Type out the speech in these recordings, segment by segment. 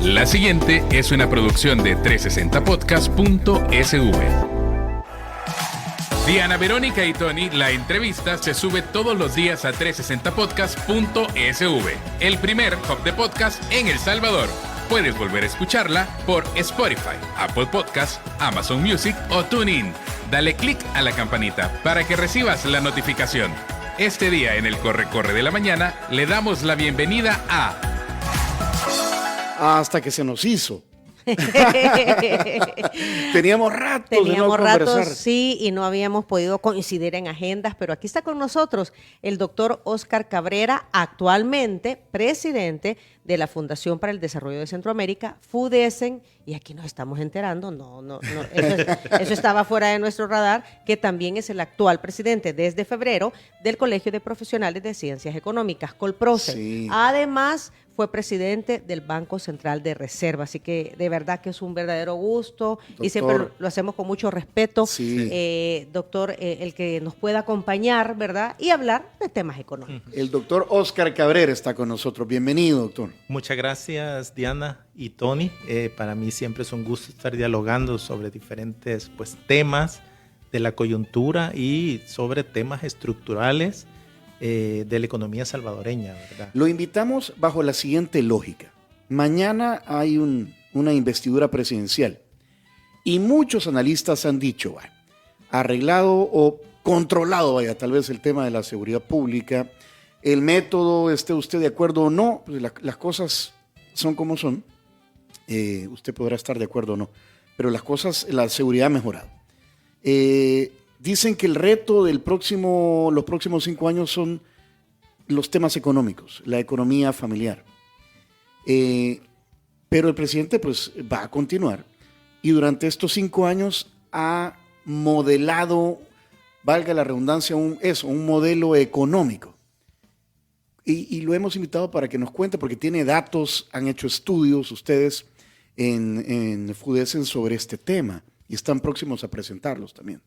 La siguiente es una producción de 360podcast.sv. Diana Verónica y Tony, la entrevista se sube todos los días a 360podcast.sv, el primer hub de podcast en El Salvador. Puedes volver a escucharla por Spotify, Apple Podcasts, Amazon Music o TuneIn. Dale click a la campanita para que recibas la notificación. Este día en el Corre de la Mañana le damos la bienvenida a... Hasta que se nos hizo. Teníamos rato de no conversar. Sí, y no habíamos podido coincidir en agendas, pero aquí está con nosotros el doctor Óscar Cabrera, actualmente presidente de la Fundación para el Desarrollo de Centroamérica, FUDESCEN, y aquí nos estamos enterando, eso estaba fuera de nuestro radar, que también es el actual presidente desde febrero del Colegio de Profesionales de Ciencias Económicas, Colproce. Sí. Además, fue presidente del Banco Central de Reserva, así que de verdad que es un verdadero gusto, doctor, y siempre lo hacemos con mucho respeto, sí. Doctor, el que nos pueda acompañar, ¿verdad? Y hablar de temas económicos. El doctor Óscar Cabrera está con nosotros. Bienvenido, doctor. Muchas gracias, Diana y Tony. Para mí siempre es un gusto estar dialogando sobre diferentes temas de la coyuntura y sobre temas estructurales de la economía salvadoreña, ¿verdad? Lo invitamos bajo la siguiente lógica. Mañana hay una investidura presidencial y muchos analistas han dicho, arreglado o controlado, tal vez el tema de la seguridad pública, el método, esté usted de acuerdo o no, pues las cosas son como son, usted podrá estar de acuerdo o no, pero la seguridad ha mejorado. Dicen que el reto los próximos 5 años son los temas económicos, la economía familiar. Pero el presidente va a continuar y durante estos 5 años ha modelado, valga la redundancia, un modelo económico. Y lo hemos invitado para que nos cuente, porque tiene datos, han hecho estudios ustedes en FUDESCEN sobre este tema y están próximos a presentarlos también.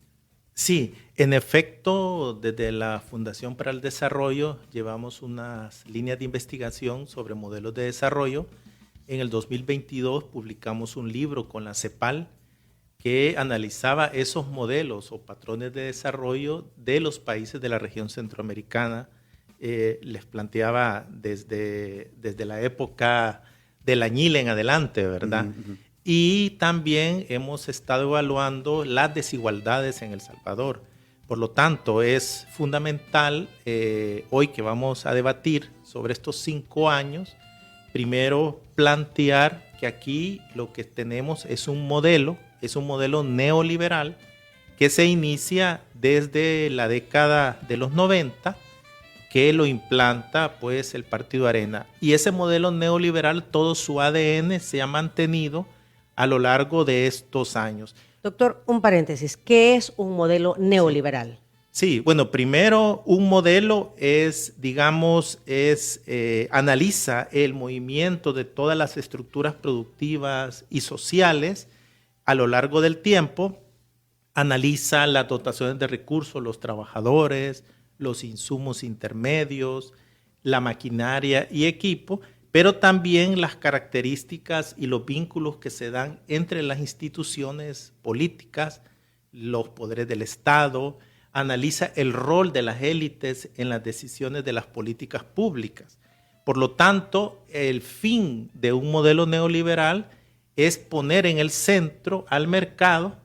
Sí, en efecto, desde la Fundación para el Desarrollo llevamos unas líneas de investigación sobre modelos de desarrollo. En el 2022 publicamos un libro con la CEPAL que analizaba esos modelos o patrones de desarrollo de los países de la región centroamericana. Les planteaba desde la época del añil en adelante, ¿verdad? Uh-huh. Y también hemos estado evaluando las desigualdades en El Salvador. Por lo tanto, es fundamental hoy que vamos a debatir sobre estos 5 años, primero plantear que aquí lo que tenemos es un modelo neoliberal que se inicia desde la década de los 90, que lo implanta el Partido Arena. Y ese modelo neoliberal, todo su ADN se ha mantenido a lo largo de estos años. Doctor, un paréntesis, ¿qué es un modelo neoliberal? Sí, bueno, primero un modelo analiza el movimiento de todas las estructuras productivas y sociales a lo largo del tiempo, analiza las dotaciones de recursos, los trabajadores, los insumos intermedios, la maquinaria y equipo, pero también las características y los vínculos que se dan entre las instituciones políticas, los poderes del Estado, analiza el rol de las élites en las decisiones de las políticas públicas. Por lo tanto, el fin de un modelo neoliberal es poner en el centro al mercado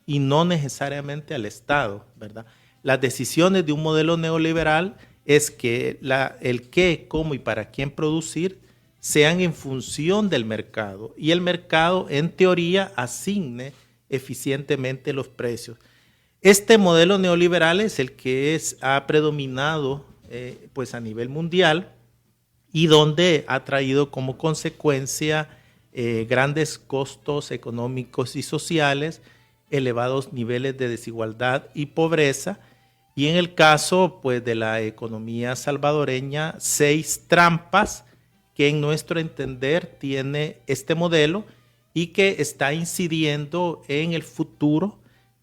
y no necesariamente al Estado, ¿verdad? Las decisiones de un modelo neoliberal es que el qué, cómo y para quién producir sean en función del mercado y el mercado, en teoría, asigne eficientemente los precios. Este modelo neoliberal es el que ha predominado a nivel mundial y donde ha traído como consecuencia grandes costos económicos y sociales, elevados niveles de desigualdad y pobreza, y en el caso de la economía salvadoreña, 6 trampas que en nuestro entender tiene este modelo y que está incidiendo en el futuro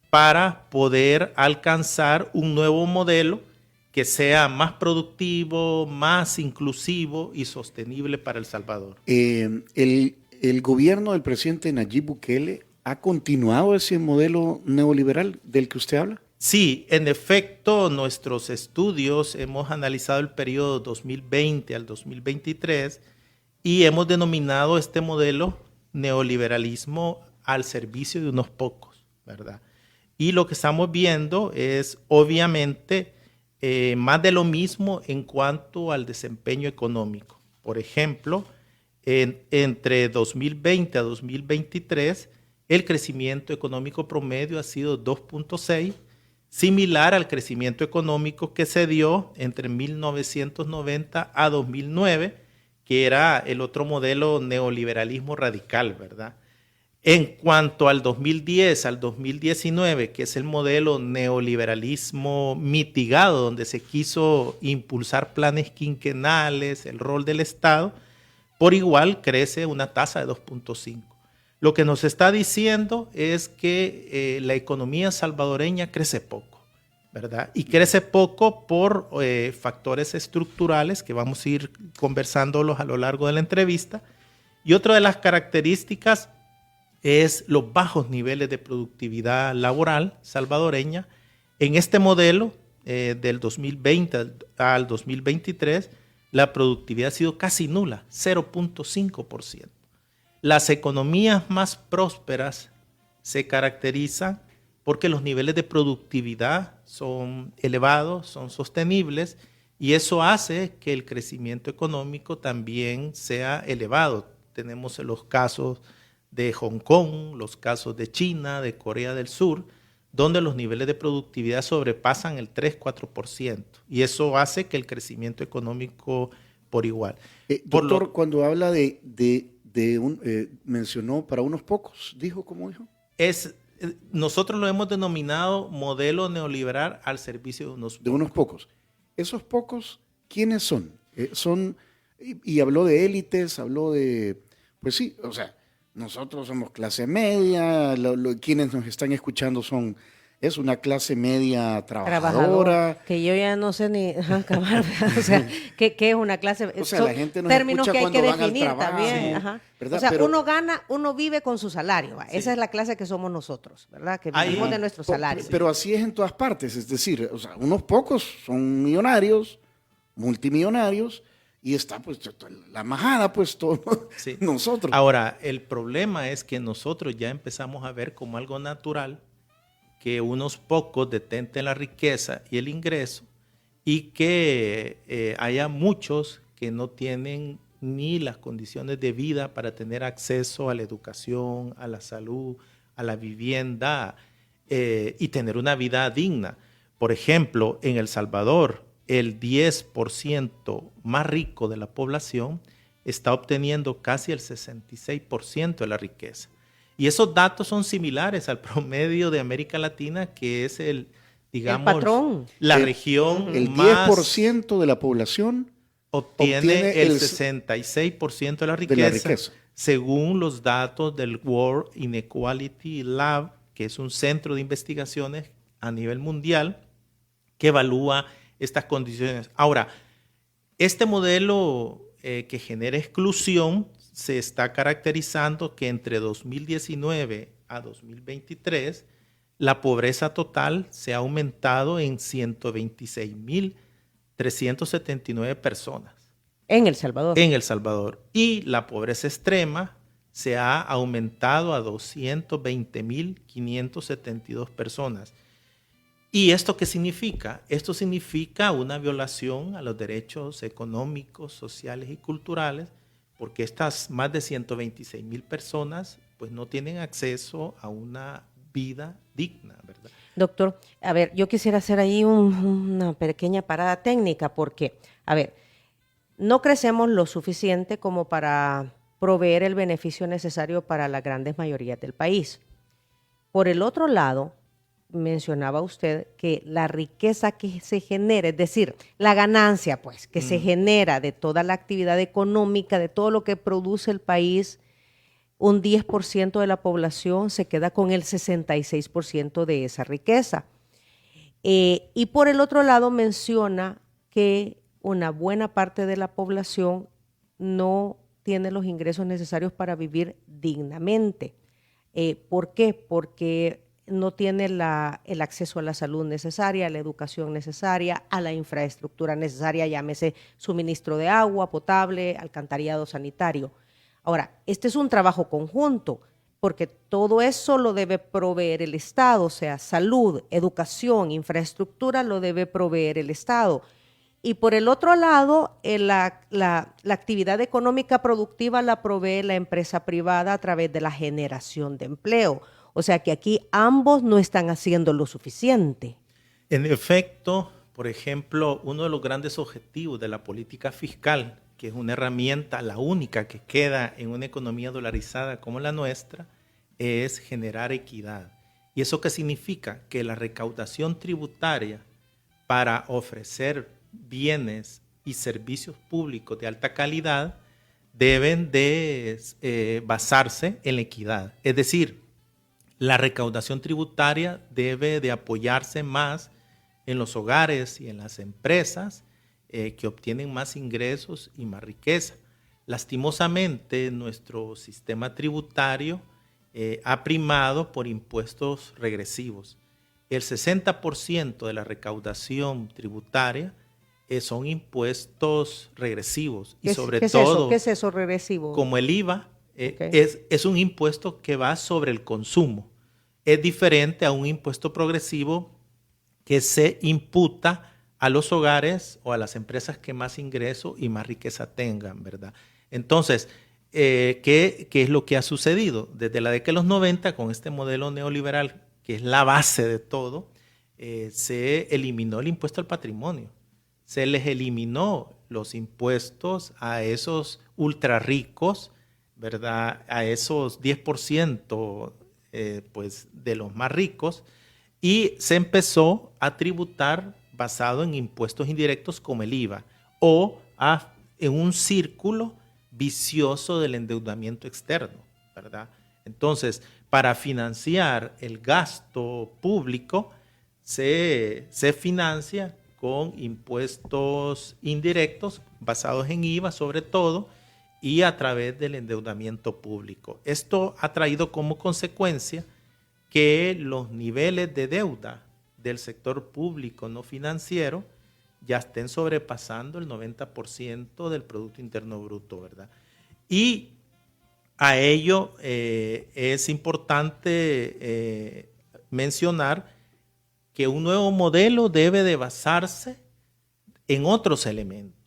para poder alcanzar un nuevo modelo que sea más productivo, más inclusivo y sostenible para El Salvador. ¿El gobierno del presidente Nayib Bukele ha continuado ese modelo neoliberal del que usted habla? Sí, en efecto, nuestros estudios hemos analizado el periodo 2020 al 2023 y hemos denominado este modelo neoliberalismo al servicio de unos pocos, ¿verdad? Y lo que estamos viendo es obviamente más de lo mismo en cuanto al desempeño económico. Por ejemplo, entre 2020 a 2023, el crecimiento económico promedio ha sido 2.6, similar al crecimiento económico que se dio entre 1990 a 2009, que era el otro modelo neoliberalismo radical, ¿verdad? En cuanto al 2010 al 2019, que es el modelo neoliberalismo mitigado, donde se quiso impulsar planes quinquenales, el rol del Estado, por igual crece una tasa de 2.5. Lo que nos está diciendo es que la economía salvadoreña crece poco, ¿verdad? Y crece poco por factores estructurales que vamos a ir conversándolos a lo largo de la entrevista. Y otra de las características es los bajos niveles de productividad laboral salvadoreña. En este modelo del 2020 al 2023, la productividad ha sido casi nula, 0.5%. Las economías más prósperas se caracterizan porque los niveles de productividad son elevados, son sostenibles, y eso hace que el crecimiento económico también sea elevado. Tenemos los casos de Hong Kong, los casos de China, de Corea del Sur, donde los niveles de productividad sobrepasan el 3-4%, y eso hace que el crecimiento económico por igual. Doctor, cuando habla mencionó para unos pocos, ¿cómo dijo? Nosotros lo hemos denominado modelo neoliberal al servicio de unos pocos. De unos pocos. ¿Esos pocos quiénes son? Y habló de élites, habló de, pues sí, o sea, nosotros somos clase media, quienes nos están escuchando es una clase media trabajadora. Que yo ya no sé ni acabar, o sea, ¿qué es una clase? O sea, la gente nos términos escucha que hay que cuando van al definir trabajo, también. ¿verdad? O sea, Pero uno vive con su salario, ¿va? Sí. Esa es la clase que somos nosotros, ¿verdad? Que vivimos de nuestro salario. Pero así es en todas partes, es decir, o sea, unos pocos son millonarios, multimillonarios, y está pues la majada, pues todos Sí. nosotros. Ahora, el problema es que nosotros ya empezamos a ver como algo natural que unos pocos detenten la riqueza y el ingreso, y que haya muchos que no tienen ni las condiciones de vida para tener acceso a la educación, a la salud, a la vivienda y tener una vida digna. Por ejemplo, en El Salvador, el 10% más rico de la población está obteniendo casi el 66% de la riqueza. Y esos datos son similares al promedio de América Latina, que es digamos, el patrón. La región El más 10% de la población obtiene el 66% de la riqueza, según los datos del World Inequality Lab, que es un centro de investigaciones a nivel mundial que evalúa estas condiciones. Ahora, este modelo que genera exclusión se está caracterizando que entre 2019 a 2023 la pobreza total se ha aumentado en 126.379 personas. En El Salvador. En El Salvador. Y la pobreza extrema se ha aumentado a 220.572 personas. ¿Y esto qué significa? Esto significa una violación a los derechos económicos, sociales y culturales, porque estas más de 126.000 personas pues no tienen acceso a una vida digna, ¿verdad? Doctor, a ver, yo quisiera hacer ahí una pequeña parada técnica porque, a ver, no crecemos lo suficiente como para proveer el beneficio necesario para las grandes mayorías del país. Por el otro lado, mencionaba usted que la riqueza que se genera, es decir, la ganancia pues que se genera de toda la actividad económica, de todo lo que produce el país, un 10% de la población se queda con el 66% de esa riqueza. Y por el otro lado menciona que una buena parte de la población no tiene los ingresos necesarios para vivir dignamente. ¿Por qué? Porque no tiene el acceso a la salud necesaria, a la educación necesaria, a la infraestructura necesaria, llámese suministro de agua potable, alcantarillado sanitario. Ahora, este es un trabajo conjunto, porque todo eso lo debe proveer el Estado, o sea, salud, educación, infraestructura lo debe proveer el Estado. Y por el otro lado, la actividad económica productiva la provee la empresa privada a través de la generación de empleo. O sea que aquí ambos no están haciendo lo suficiente. En efecto, por ejemplo, uno de los grandes objetivos de la política fiscal, que es una herramienta, la única que queda en una economía dolarizada como la nuestra, es generar equidad. ¿Y eso qué significa? Que la recaudación tributaria para ofrecer bienes y servicios públicos de alta calidad deben de basarse en la equidad. Es decir, la recaudación tributaria debe de apoyarse más en los hogares y en las empresas que obtienen más ingresos y más riqueza. Lastimosamente, nuestro sistema tributario ha primado por impuestos regresivos. El 60% de la recaudación tributaria son impuestos regresivos y sobre todo, ¿qué es eso regresivo? como el IVA, Okay. es un impuesto que va sobre el consumo. Es diferente a un impuesto progresivo que se imputa a los hogares o a las empresas que más ingreso y más riqueza tengan, ¿verdad? Entonces, ¿qué es lo que ha sucedido? Desde la década de los 90, con este modelo neoliberal, que es la base de todo, se eliminó el impuesto al patrimonio. Se les eliminó los impuestos a esos ultra ricos, ¿verdad? A esos 10% pues, de los más ricos, y se empezó a tributar basado en impuestos indirectos como el IVA o en un círculo vicioso del endeudamiento externo, ¿verdad? Entonces, para financiar el gasto público se financia con impuestos indirectos basados en IVA sobre todo y a través del endeudamiento público. Esto ha traído como consecuencia que los niveles de deuda del sector público no financiero ya estén sobrepasando el 90% del Producto Interno Bruto, ¿verdad? Y a ello es importante mencionar que un nuevo modelo debe de basarse en otros elementos.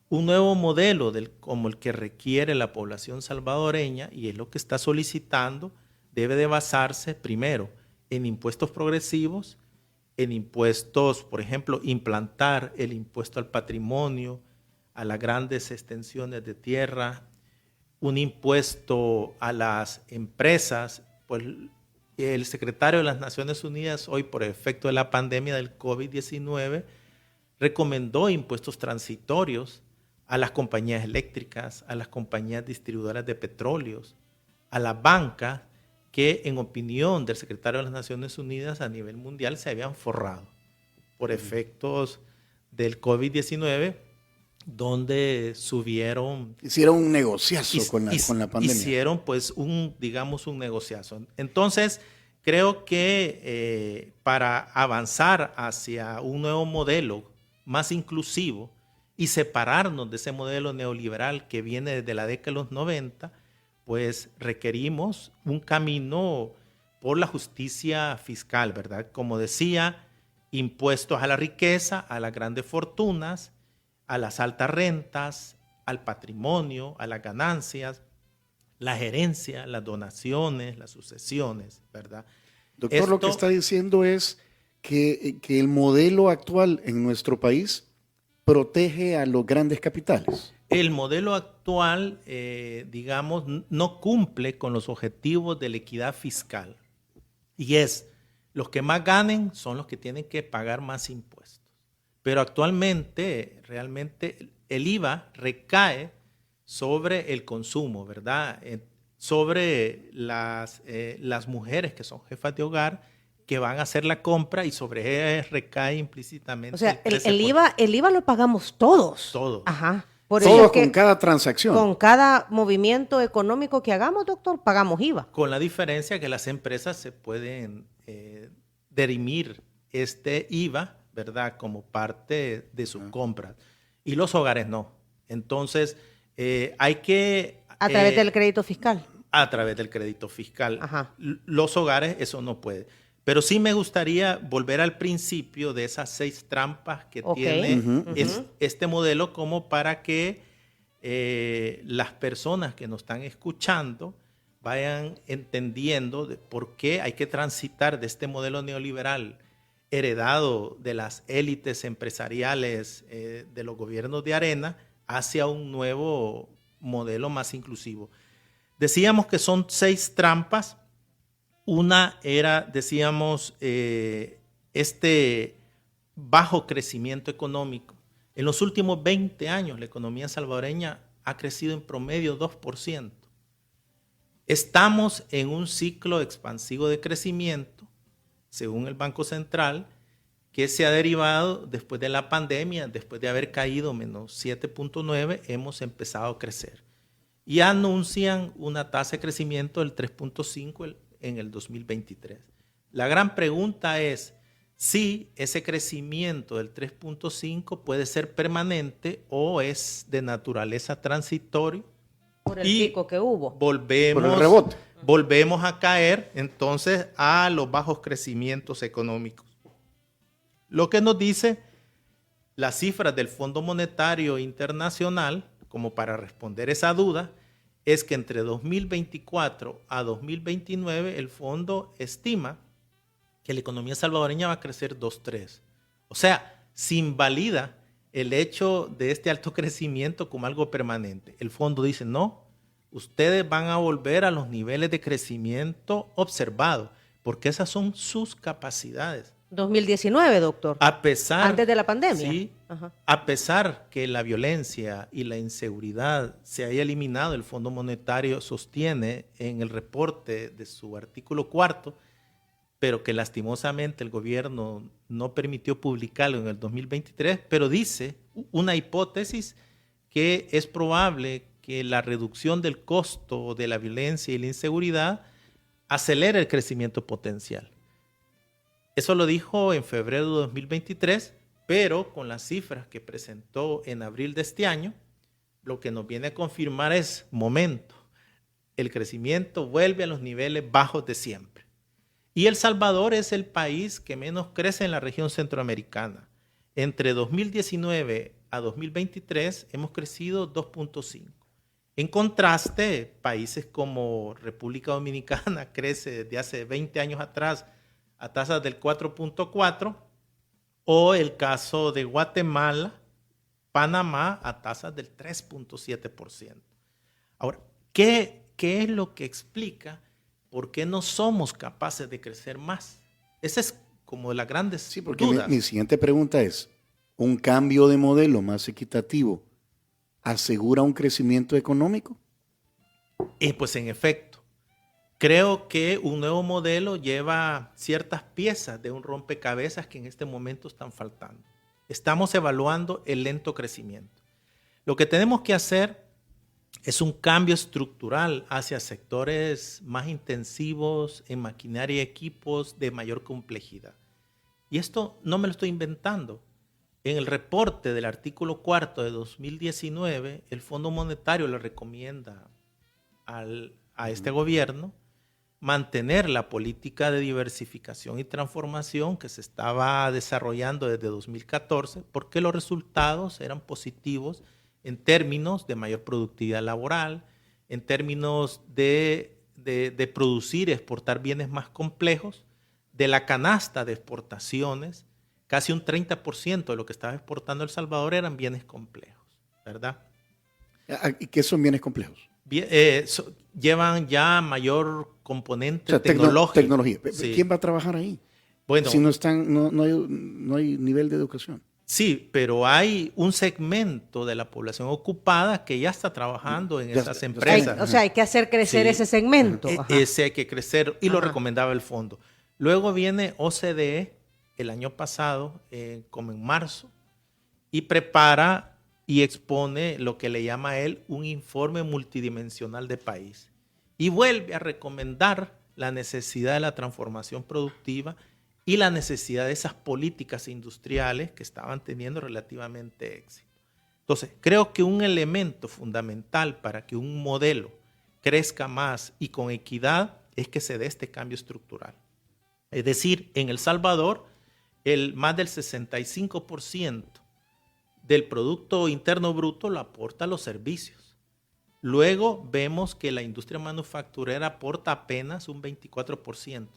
Un nuevo modelo como el que requiere la población salvadoreña, y es lo que está solicitando, debe de basarse primero en impuestos progresivos, en impuestos, por ejemplo, implantar el impuesto al patrimonio, a las grandes extensiones de tierra, un impuesto a las empresas. Pues el secretario de las Naciones Unidas hoy, por efecto de la pandemia del COVID-19, recomendó impuestos transitorios a las compañías eléctricas, a las compañías distribuidoras de petróleos, a la banca, que en opinión del secretario de las Naciones Unidas a nivel mundial se habían forrado por efectos del COVID-19, donde subieron... Hicieron un negociazo con la pandemia. Hicieron pues digamos un negociazo. Entonces, creo que para avanzar hacia un nuevo modelo más inclusivo y separarnos de ese modelo neoliberal que viene desde la década de los 90, pues requerimos un camino por la justicia fiscal, ¿verdad? Como decía, impuestos a la riqueza, a las grandes fortunas, a las altas rentas, al patrimonio, a las ganancias, la herencia, las donaciones, las sucesiones, ¿verdad? Doctor, lo que está diciendo es que el modelo actual en nuestro país protege a los grandes capitales. El modelo actual, digamos, no cumple con los objetivos de la equidad fiscal. Y es, los que más ganen son los que tienen que pagar más impuestos. Pero actualmente, realmente, el IVA recae sobre el consumo, ¿verdad? Sobre las mujeres que son jefas de hogar, que van a hacer la compra, y sobre ellas recae implícitamente. O sea, el IVA lo pagamos todos. Todos. Ajá. Por Todo eso es con que cada transacción. con cada movimiento económico que hagamos, doctor, pagamos IVA. Con la diferencia que las empresas se pueden derimir este IVA, ¿verdad? Como parte de sus compras. Y los hogares no. Entonces, hay que... A través del crédito fiscal. A través del crédito fiscal. Ajá. Los hogares, eso no puede. Pero sí me gustaría volver al principio de esas 6 trampas que tiene este modelo, como para que las personas que nos están escuchando vayan entendiendo de por qué hay que transitar de este modelo neoliberal heredado de las élites empresariales de los gobiernos de arena hacia un nuevo modelo más inclusivo. Decíamos que son 6 trampas. Una era, decíamos, este bajo crecimiento económico. En los últimos 20 años la economía salvadoreña ha crecido en promedio 2%. Estamos en un ciclo expansivo de crecimiento, según el Banco Central, que se ha derivado después de la pandemia, después de haber caído menos 7.9, hemos empezado a crecer. Y anuncian una tasa de crecimiento del 3.5 en el 2023. La gran pregunta es si ese crecimiento del 3.5 puede ser permanente o es de naturaleza transitoria. Por el pico que hubo. Por el rebote. Volvemos a caer entonces a los bajos crecimientos económicos. Lo que nos dice las cifras del Fondo Monetario Internacional, como para responder esa duda, es que entre 2024 a 2029 el fondo estima que la economía salvadoreña va a crecer 2.3. O sea, se invalida el hecho de este alto crecimiento como algo permanente. El fondo dice, no, ustedes van a volver a los niveles de crecimiento observados, porque esas son sus capacidades. 2019, doctor. Antes de la pandemia. Sí, a pesar que la violencia y la inseguridad se haya eliminado, el Fondo Monetario sostiene en el reporte de su artículo 4, pero que lastimosamente el gobierno no permitió publicarlo en el 2023, pero dice una hipótesis que es probable que la reducción del costo de la violencia y la inseguridad acelere el crecimiento potencial. Eso lo dijo en febrero de 2023, pero con las cifras que presentó en abril de este año, lo que nos viene a confirmar es, momento, el crecimiento vuelve a los niveles bajos de siempre. Y El Salvador es el país que menos crece en la región centroamericana. Entre 2019 a 2023 hemos crecido 2.5. En contraste, países como República Dominicana crece desde hace 20 años atrás a tasas del 4.4, o el caso de Guatemala, Panamá, a tasas del 3.7%. Ahora, ¿qué es lo que explica por qué no somos capaces de crecer más? Esa es como de las grandes dudas. Mi siguiente pregunta es, ¿un cambio de modelo más equitativo asegura un crecimiento económico? Pues en efecto. Creo que un nuevo modelo lleva ciertas piezas de un rompecabezas que en este momento están faltando. Estamos evaluando el lento crecimiento. Lo que tenemos que hacer es un cambio estructural hacia sectores más intensivos en maquinaria y equipos de mayor complejidad. Y esto no me lo estoy inventando. En el reporte del artículo 4 de 2019, el Fondo Monetario le recomienda a este gobierno mantener la política de diversificación y transformación que se estaba desarrollando desde 2014, porque los resultados eran positivos en términos de mayor productividad laboral, en términos de producir y exportar bienes más complejos, de la canasta de exportaciones, casi un 30% de lo que estaba exportando El Salvador eran bienes complejos, ¿verdad? ¿Y qué son bienes complejos? Llevan ya mayor componente tecnológico. Tecnología. Sí. ¿Quién va a trabajar ahí? Bueno, si no hay nivel de educación. Sí, pero hay un segmento de la población ocupada que ya está trabajando en esas empresas. O sea, hay que hacer crecer ese segmento. Ese hay que crecer y lo recomendaba el fondo. Luego viene OCDE el año pasado, como en marzo, y prepara y expone lo que le llama a él un informe multidimensional de país. Y vuelve a recomendar la necesidad de la transformación productiva y la necesidad de esas políticas industriales que estaban teniendo relativamente éxito. Entonces, creo que un elemento fundamental para que un modelo crezca más y con equidad es que se dé este cambio estructural. Es decir, en El Salvador, más del 65% del Producto Interno Bruto lo aporta a los servicios. Luego vemos que la industria manufacturera aporta apenas un 24%.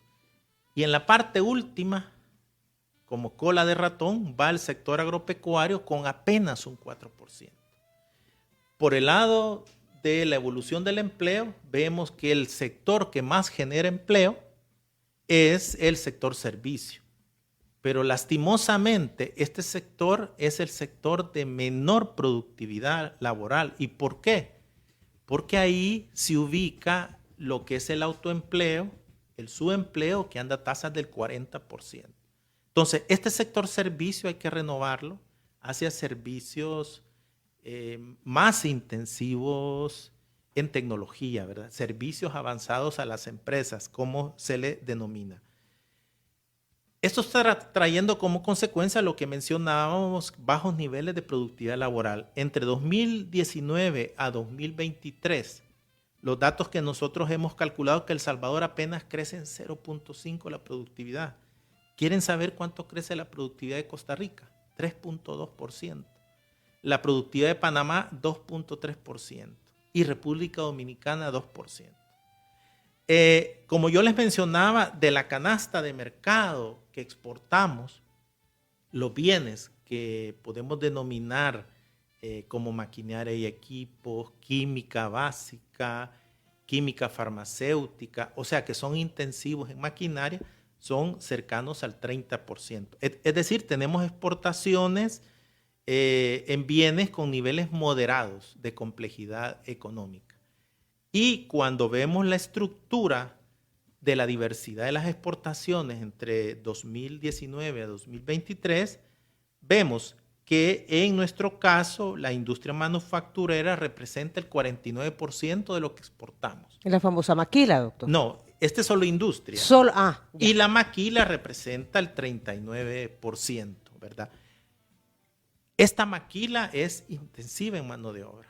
Y en la parte última, como cola de ratón, va el sector agropecuario con apenas un 4%. Por el lado de la evolución del empleo, vemos que el sector que más genera empleo es el sector servicio. Pero lastimosamente, este sector es el sector de menor productividad laboral. ¿Y por qué? Porque ahí se ubica lo que es el autoempleo, el subempleo, que anda a tasas del 40%. Entonces, este sector servicio hay que renovarlo hacia servicios más intensivos en tecnología, ¿verdad? Servicios avanzados a las empresas, como se le denomina. Esto está trayendo como consecuencia lo que mencionábamos, bajos niveles de productividad laboral. Entre 2019 a 2023, los datos que nosotros hemos calculado que El Salvador apenas crece en 0.5 la productividad. ¿Quieren saber cuánto crece la productividad de Costa Rica? 3.2%. La productividad de Panamá, 2.3%. Y República Dominicana, 2%. Como yo les mencionaba, de la canasta de mercado que exportamos, los bienes que podemos denominar como maquinaria y equipos, química básica, química farmacéutica, o sea que son intensivos en maquinaria, son cercanos al 30%. Es decir, tenemos exportaciones en bienes con niveles moderados de complejidad económica. Y cuando vemos la estructura de la diversidad de las exportaciones entre 2019 a 2023, vemos que en nuestro caso la industria manufacturera representa el 49% de lo que exportamos. La famosa maquila, doctor. No, este es solo industria. Y la maquila representa el 39%, ¿verdad? Esta maquila es intensiva en mano de obra,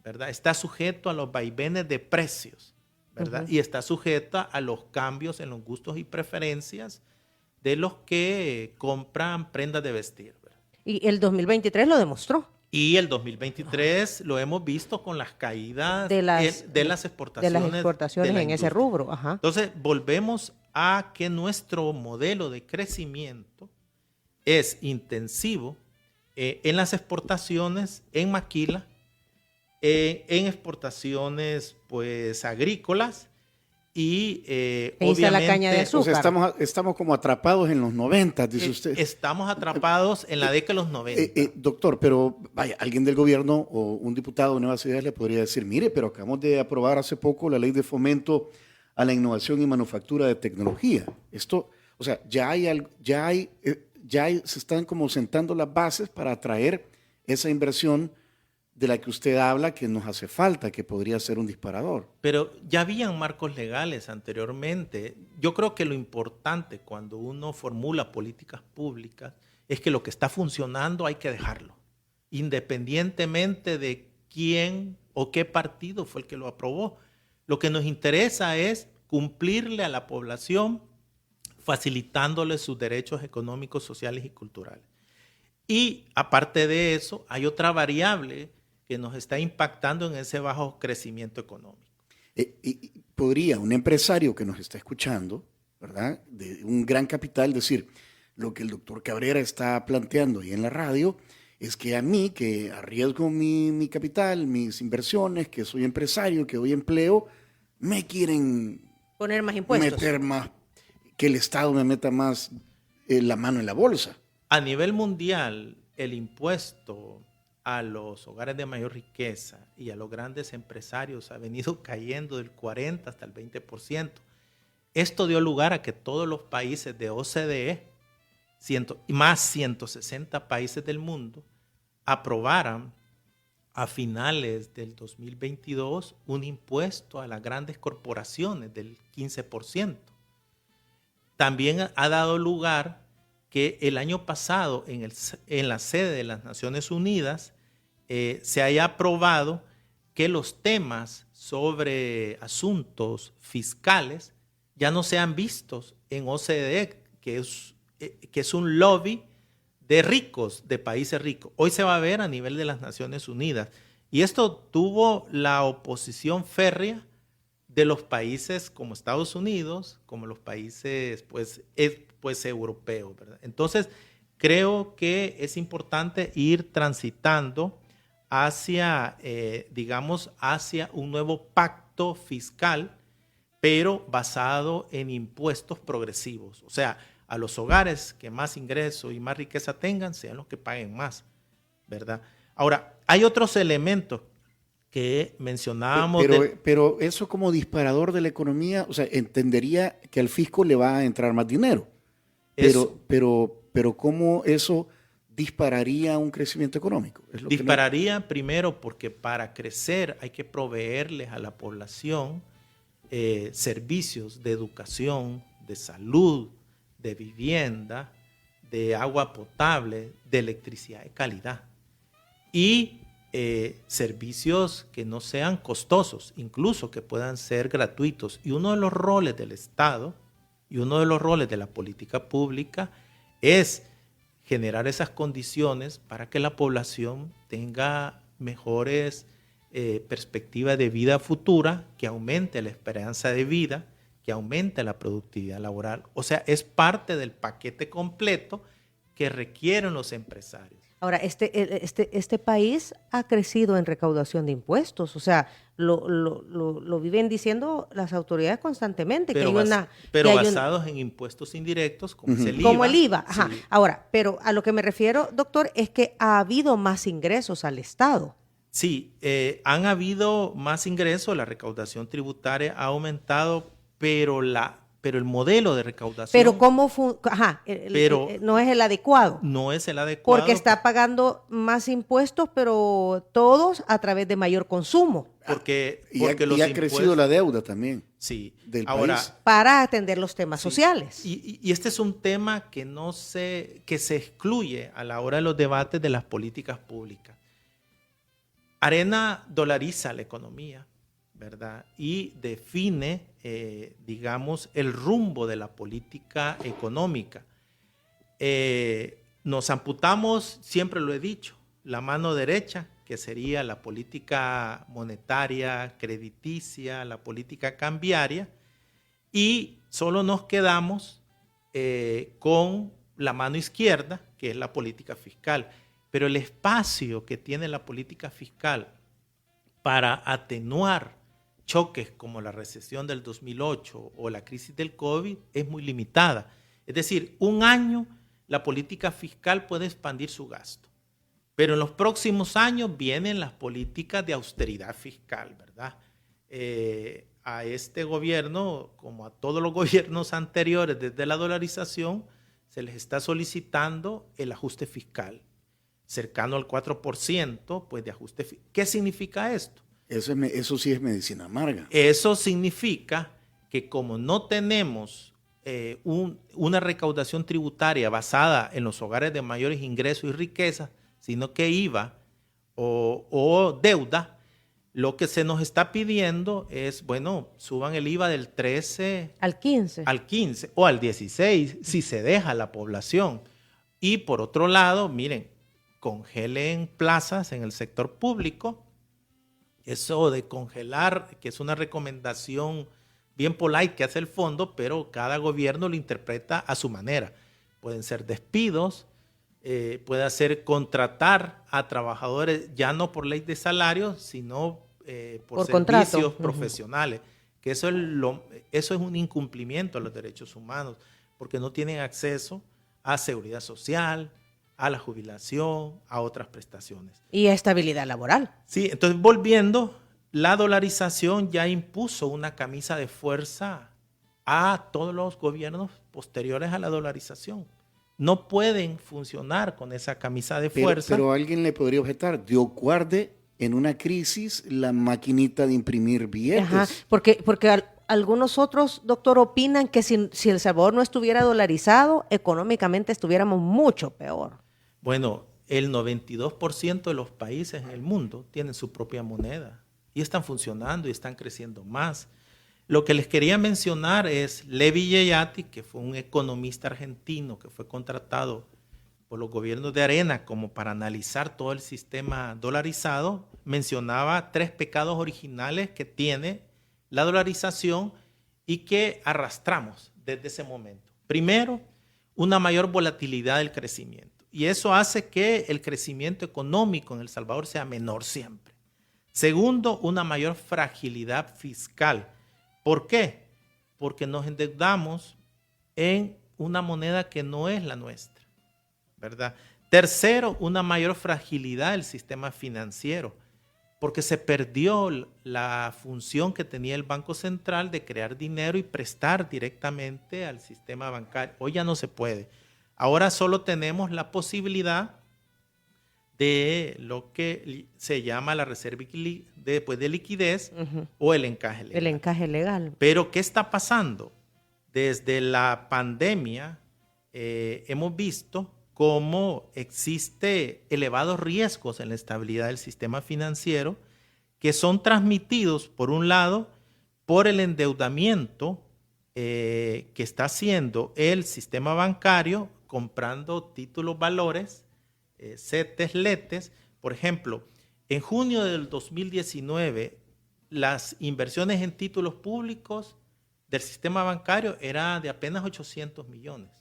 ¿verdad? Está sujeto a los vaivenes de precios, ¿verdad? Y está sujeta a los cambios en los gustos y preferencias de los que compran prendas de vestir, ¿verdad? Y el 2023 lo demostró. Y el 2023 lo hemos visto con las caídas de las exportaciones. De las exportaciones en ese rubro. Ajá. Entonces, volvemos a que nuestro modelo de crecimiento es intensivo en las exportaciones, en maquila, en exportaciones pues agrícolas y obviamente la caña de azúcar. O sea, estamos como atrapados en los 90, dice usted. Estamos atrapados en la década de los 90. Doctor, pero vaya, alguien del gobierno o un diputado de Nuevas Ideas le podría decir, mire, pero acabamos de aprobar hace poco la ley de fomento a la innovación y manufactura de tecnología. Esto, o sea, se están como sentando las bases para atraer esa inversión de la que usted habla que nos hace falta, que podría ser un disparador. Pero ya habían marcos legales anteriormente. Yo creo que lo importante cuando uno formula políticas públicas es que lo que está funcionando hay que dejarlo, independientemente de quién o qué partido fue el que lo aprobó. Lo que nos interesa es cumplirle a la población, facilitándole sus derechos económicos, sociales y culturales. Y aparte de eso, hay otra variable que nos está impactando en ese bajo crecimiento económico. ¿Podría un empresario que nos está escuchando, ¿verdad?, de un gran capital, decir, lo que el doctor Cabrera está planteando ahí en la radio es que a mí, que arriesgo mi capital, mis inversiones, que soy empresario, que doy empleo, me quieren poner más impuestos, meter más, que el Estado me meta más la mano en la bolsa? A nivel mundial, el impuesto a los hogares de mayor riqueza y a los grandes empresarios ha venido cayendo del 40 hasta el 20%. Esto dio lugar a que todos los países de OCDE, más 160 países del mundo, aprobaran a finales del 2022 un impuesto a las grandes corporaciones del 15%. También ha dado lugar que el año pasado en la sede de las Naciones Unidas se haya aprobado que los temas sobre asuntos fiscales ya no sean vistos en OCDE, que es un lobby de ricos, de países ricos. Hoy se va a ver a nivel de las Naciones Unidas. Y esto tuvo la oposición férrea de los países como Estados Unidos, como los países pues europeos, ¿verdad? Entonces, creo que es importante ir transitando hacia, hacia un nuevo pacto fiscal, pero basado en impuestos progresivos. O sea, a los hogares que más ingreso y más riqueza tengan, sean los que paguen más, ¿verdad? Ahora, hay otros elementos que mencionábamos. Pero eso como disparador de la economía, o sea, entendería que al fisco le va a entrar más dinero. Pero ¿cómo eso dispararía un crecimiento económico? Dispararía primero porque para crecer hay que proveerles a la población servicios de educación, de salud, de vivienda, de agua potable, de electricidad de calidad y servicios que no sean costosos, incluso que puedan ser gratuitos. Y uno de los roles del Estado y uno de los roles de la política pública es generar esas condiciones para que la población tenga mejores perspectivas de vida futura, que aumente la esperanza de vida, que aumente la productividad laboral. O sea, es parte del paquete completo que requieren los empresarios. Ahora, este país ha crecido en recaudación de impuestos, o sea, lo viven diciendo las autoridades constantemente. Pero basados en impuestos indirectos, como es el IVA. Como el IVA, ajá. Sí. Ahora, pero a lo que me refiero, doctor, es que ha habido más ingresos al Estado. Sí, han habido más ingresos, la recaudación tributaria ha aumentado, pero el modelo de recaudación. Pero cómo no es el adecuado. No es el adecuado. Porque está pagando más impuestos, pero todos a través de mayor consumo. Porque ha crecido la deuda también. Sí. Del ahora, país. Para atender los temas sociales. Y este es un tema que se excluye a la hora de los debates de las políticas públicas. Arena dolariza la economía, ¿verdad? Y define, el rumbo de la política económica. Nos amputamos, siempre lo he dicho, la mano derecha, que sería la política monetaria, crediticia, la política cambiaria, y solo nos quedamos con la mano izquierda, que es la política fiscal. Pero el espacio que tiene la política fiscal para atenuar choques como la recesión del 2008 o la crisis del COVID es muy limitada. Es decir, un año la política fiscal puede expandir su gasto, pero en los próximos años vienen las políticas de austeridad fiscal, ¿verdad? A este gobierno, como a todos los gobiernos anteriores desde la dolarización, se les está solicitando el ajuste fiscal, cercano al 4%, pues de ajuste fiscal. ¿Qué significa esto? Eso sí es medicina amarga. Eso significa que como no tenemos una recaudación tributaria basada en los hogares de mayores ingresos y riquezas, sino que IVA o deuda, lo que se nos está pidiendo es, bueno, suban el IVA del 13 al 15 o al 16, si se deja la población. Y por otro lado, miren, congelen plazas en el sector público. Eso de congelar, que es una recomendación bien polite que hace el fondo, pero cada gobierno lo interpreta a su manera. Pueden ser despidos, puede ser contratar a trabajadores ya no por ley de salario, sino por servicios contrato profesionales. Que eso es un incumplimiento a los derechos humanos, porque no tienen acceso a seguridad social, a la jubilación, a otras prestaciones. Y a estabilidad laboral. Sí, entonces volviendo, la dolarización ya impuso una camisa de fuerza a todos los gobiernos posteriores a la dolarización. No pueden funcionar con esa camisa de fuerza. Pero alguien le podría objetar, Dios guarde en una crisis la maquinita de imprimir billetes. Ajá, porque algunos otros, doctor, opinan que si El Salvador no estuviera dolarizado, económicamente estuviéramos mucho peor. Bueno, el 92% de los países en el mundo tienen su propia moneda y están funcionando y están creciendo más. Lo que les quería mencionar es Levi Yeyati, que fue un economista argentino que fue contratado por los gobiernos de Arena como para analizar todo el sistema dolarizado, mencionaba 3 pecados originales que tiene la dolarización y que arrastramos desde ese momento. Primero, una mayor volatilidad del crecimiento. Y eso hace que el crecimiento económico en El Salvador sea menor siempre. Segundo, una mayor fragilidad fiscal. ¿Por qué? Porque nos endeudamos en una moneda que no es la nuestra, ¿verdad? Tercero, una mayor fragilidad del sistema financiero, porque se perdió la función que tenía el Banco Central de crear dinero y prestar directamente al sistema bancario. Hoy ya no se puede. Ahora solo tenemos la posibilidad de lo que se llama la reserva de liquidez o el encaje legal. El encaje legal. Pero ¿qué está pasando? Desde la pandemia hemos visto cómo existe elevados riesgos en la estabilidad del sistema financiero que son transmitidos, por un lado, por el endeudamiento que está haciendo el sistema bancario comprando títulos valores, CETES, LETES. Por ejemplo, en junio del 2019, las inversiones en títulos públicos del sistema bancario eran de apenas 800 millones.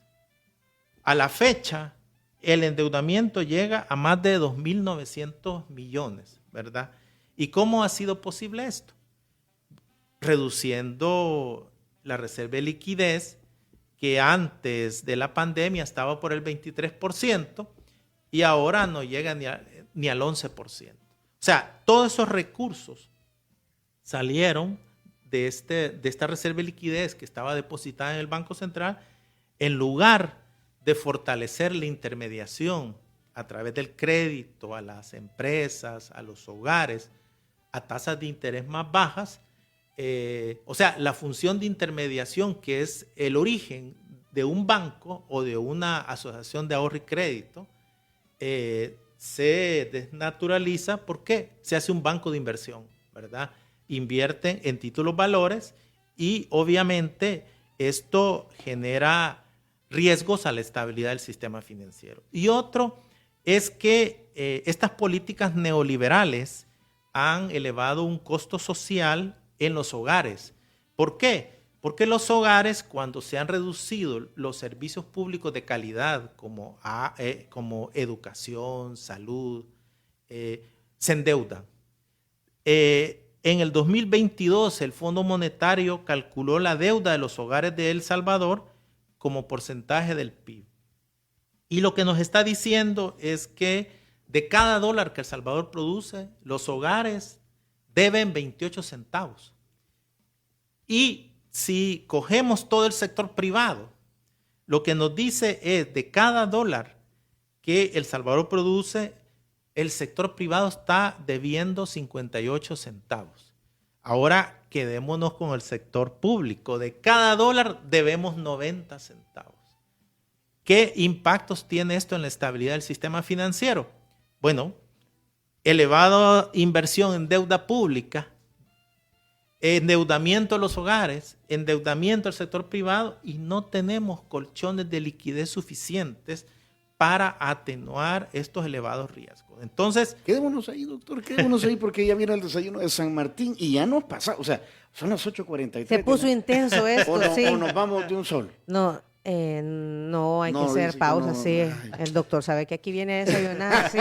A la fecha, el endeudamiento llega a más de 2.900 millones, ¿verdad? ¿Y cómo ha sido posible esto? Reduciendo la reserva de liquidez, que antes de la pandemia estaba por el 23%, y ahora no llega ni al 11%. O sea, todos esos recursos salieron de esta reserva de liquidez que estaba depositada en el Banco Central, en lugar de fortalecer la intermediación a través del crédito a las empresas, a los hogares, a tasas de interés más bajas. O sea, la función de intermediación, que es el origen de un banco o de una asociación de ahorro y crédito, se desnaturaliza porque se hace un banco de inversión, ¿verdad? Invierten en títulos valores y obviamente esto genera riesgos a la estabilidad del sistema financiero. Y otro es que estas políticas neoliberales han elevado un costo social en los hogares. ¿Por qué? Porque los hogares, cuando se han reducido los servicios públicos de calidad como educación, salud, se endeudan. En el 2022, el Fondo Monetario calculó la deuda de los hogares de El Salvador como porcentaje del PIB. Y lo que nos está diciendo es que de cada dólar que El Salvador produce, los hogares deben 28 centavos. Y si cogemos todo el sector privado, lo que nos dice es de cada dólar que El Salvador produce, el sector privado está debiendo 58 centavos. Ahora quedémonos con el sector público. De cada dólar debemos 90 centavos. ¿Qué impactos tiene esto en la estabilidad del sistema financiero? Bueno, elevada inversión en deuda pública, endeudamiento de los hogares, endeudamiento del sector privado, y no tenemos colchones de liquidez suficientes para atenuar estos elevados riesgos. Entonces, quedémonos ahí, doctor, quedémonos ahí porque ya viene el desayuno de San Martín y ya nos pasa, o sea, son las 8:43. Se puso intenso esto, sí. O nos vamos de un solo. No, no, hay que hacer pausa, sí. El doctor sabe que aquí viene a desayunar, sí.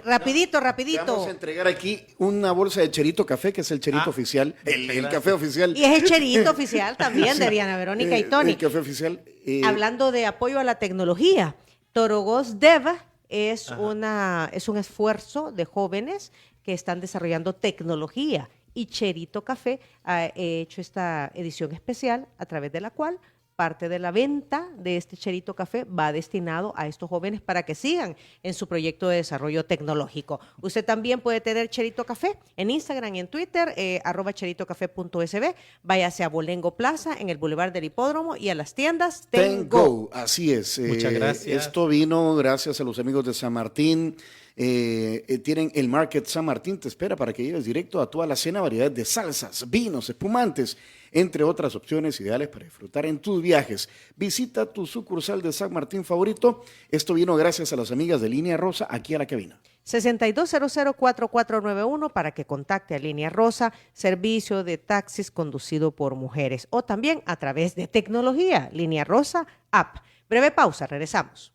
Rapidito. Vamos a entregar aquí una bolsa de Cherito Café, que es el Cherito oficial, el café oficial. Y es el Cherito oficial también de Diana Verónica y Tony. El café oficial. Hablando de apoyo a la tecnología, Torogos Dev es un esfuerzo de jóvenes que están desarrollando tecnología, y Cherito Café ha hecho esta edición especial a través de la cual parte de la venta de este Cherito Café va destinado a estos jóvenes para que sigan en su proyecto de desarrollo tecnológico. Usted también puede tener Cherito Café en Instagram y en Twitter, @cheritocafé.sb. Váyase a Bolengo Plaza, en el Boulevard del Hipódromo, y a las tiendas Tengo. Así es. Muchas gracias. Esto vino gracias a los amigos de San Martín. Tienen el Market San Martín, te espera para que lleves directo a toda la cena, variedad de salsas, vinos, espumantes, entre otras opciones ideales para disfrutar en tus viajes. Visita tu sucursal de San Martín favorito. Esto vino gracias a las amigas de Línea Rosa, aquí a la cabina. 62004491 para que contacte a Línea Rosa, servicio de taxis conducido por mujeres, o también a través de tecnología, Línea Rosa App. Breve pausa, regresamos.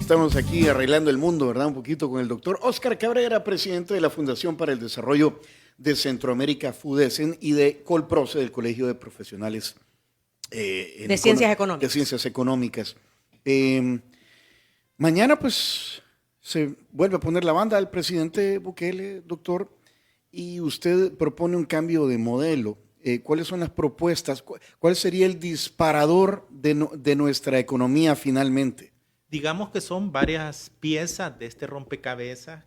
Estamos aquí arreglando el mundo, ¿verdad? Un poquito con el doctor Óscar Cabrera, presidente de la Fundación para el Desarrollo de Centroamérica, FUDECEN, y de Colproce, del Colegio de Profesionales de Ciencias Económicas. De Ciencias Económicas. Mañana, pues, se vuelve a poner la banda al presidente Bukele, doctor, y usted propone un cambio de modelo. ¿Cuáles son las propuestas? ¿Cuál sería el disparador de nuestra economía finalmente? Digamos que son varias piezas de este rompecabezas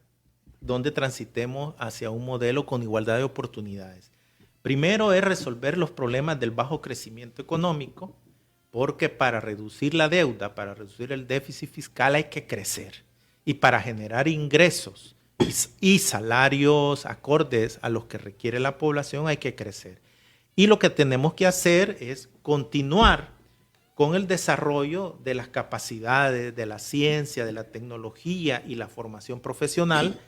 donde transitemos hacia un modelo con igualdad de oportunidades. Primero es resolver los problemas del bajo crecimiento económico, porque para reducir la deuda, para reducir el déficit fiscal hay que crecer. Y para generar ingresos y salarios acordes a los que requiere la población hay que crecer. Y lo que tenemos que hacer es continuar con el desarrollo de las capacidades, de la ciencia, de la tecnología y la formación profesional